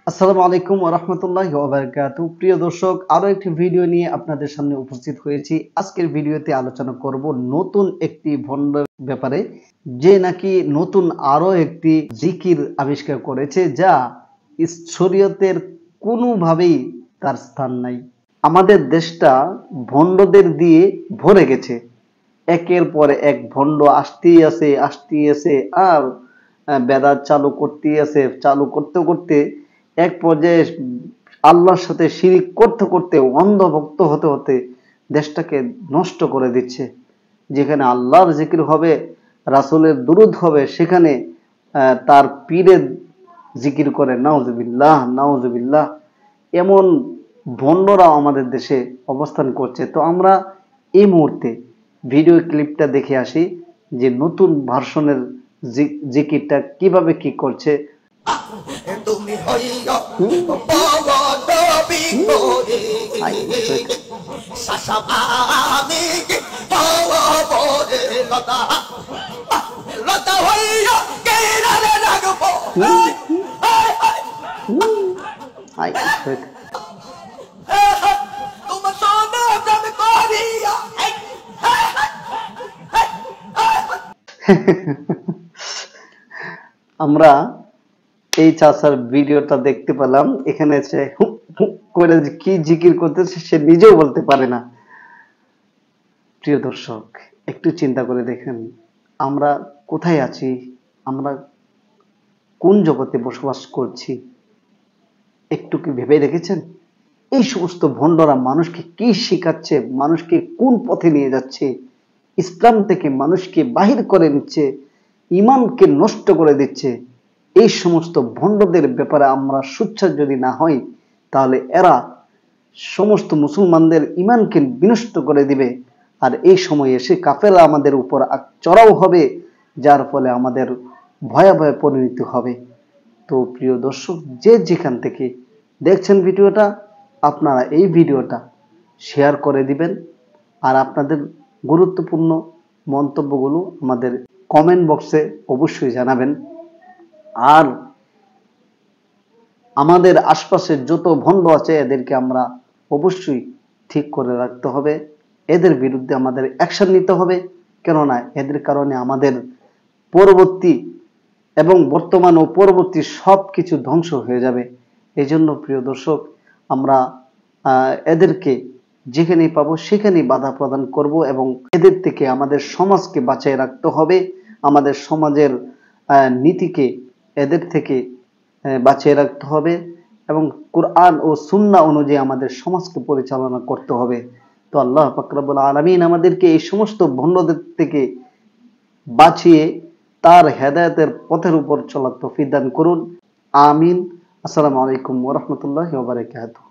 আসসালামু আলাইকুম ওয়া রাহমাতুল্লাহি ওয়া বারাকাতুহু। প্রিয় দর্শক, আরো একটি ভিডিও নিয়ে আপনাদের সামনে উপস্থিত হয়েছি। আজকের ভিডিওতে আলোচনা করব নতুন একটি ভন্ডের ব্যাপারে, যে নাকি নতুন আরো একটি জিকির আবিষ্কার করেছে, যা শরীয়তের কোনোভাবেই তার স্থান নাই। আমাদের দেশটা ভন্ডদের দিয়ে ভরে গেছে। একের পর এক ভন্ড আসতেই আছে আর বেদাত চালু করতেই আছে। চালু করতে করতে এক পর্যায়ে আল্লাহর সাথে শিরিক করতে করতে অন্ধভক্ত হতে হতে দেশটাকে নষ্ট করে দিচ্ছে। যেখানে আল্লাহর জিকির হবে, রাসূলের দুরূদ হবে, সেখানে তার পীরের জিকির করে। নাউজুবিল্লাহ নাউজুবিল্লাহ। এমন ভণ্ডরা আমাদের দেশে অবস্থান করছে। তো আমরা এই মুহূর্তে ভিডিও ক্লিপটা দেখে আসি যে নতুন ভার্সনের জিকিরটা কিভাবে কি করছে। তুমি হইয়া পবন বিপরে শাসাবামি পবরে লতা লতা হইয়া কেরারে রাখবো আই তোমার সোনা প্রেম করিয়া আমরা এই চাচার ভিডিওটা দেখতে পেলাম। এখানে সে হুক হুক করে কি জিকির করতেছে সে নিজেও বলতে পারে না। প্রিয় দর্শক, একটু চিন্তা করে দেখেন, আমরা কোথায় আছি, আমরা কোন জগতে বসবাস করছি, একটু কি ভেবে দেখেছেন? এই সমস্ত ভণ্ডরা মানুষকে কি শেখাচ্ছে, মানুষকে কোন পথে নিয়ে যাচ্ছে, ইসলাম থেকে মানুষকে বাহির করে নিচ্ছে, ইমানকে নষ্ট করে দিচ্ছে। এই সমস্ত ভণ্ডদের ব্যাপারে আমরা সোচ্চার যদি না হই, তাহলে এরা সমস্ত মুসলমানদের ইমানকে বিনষ্ট করে দিবে। আর এই সময় এসে কাফেররা আমাদের উপর চড়াও হবে, যার ফলে আমাদের ভয়াবহ পরিণতি হবে। তো প্রিয় দর্শক, যে যেখান থেকে দেখছেন ভিডিওটা, আপনারা এই ভিডিওটা শেয়ার করে দিবেন আর আপনাদের গুরুত্বপূর্ণ মন্তব্যগুলো আমাদের কমেন্ট বক্সে অবশ্যই জানাবেন। আর আমাদের আশপাশের যত ভণ্ড আছে এদেরকে আমরা অবশ্যই ঠিক করে রাখতে হবে। এদের বিরুদ্ধে আমাদের অ্যাকশন নিতে হবে, কেননা এদের কারণে আমাদের পরবর্তী এবং বর্তমান ও পরবর্তী সব কিছু ধ্বংস হয়ে যাবে। এই জন্য প্রিয় দর্শক, আমরা এদেরকে যেখানেই পাবো সেখানেই বাধা প্রদান করব এবং এদের থেকে আমাদের সমাজকে বাঁচিয়ে রাখতে হবে। আমাদের সমাজের নীতিকে এদের থেকে বাঁচিয়ে রাখতে হবে এবং কোরআন ও সুন্নাহ অনুযায়ী আমাদের সমাজকে পরিচালনা করতে হবে। তো আল্লাহ পাক রব্বুল আলামিন আমাদেরকে এই সমস্ত ভণ্ডদের থেকে বাঁচিয়ে তার হেদায়েতের পথের উপর চলার তৌফিক দান করুন। আমিন। আসসালামু আলাইকুম ওয়া রাহমাতুল্লাহি ওয়া বারাকাতুহু।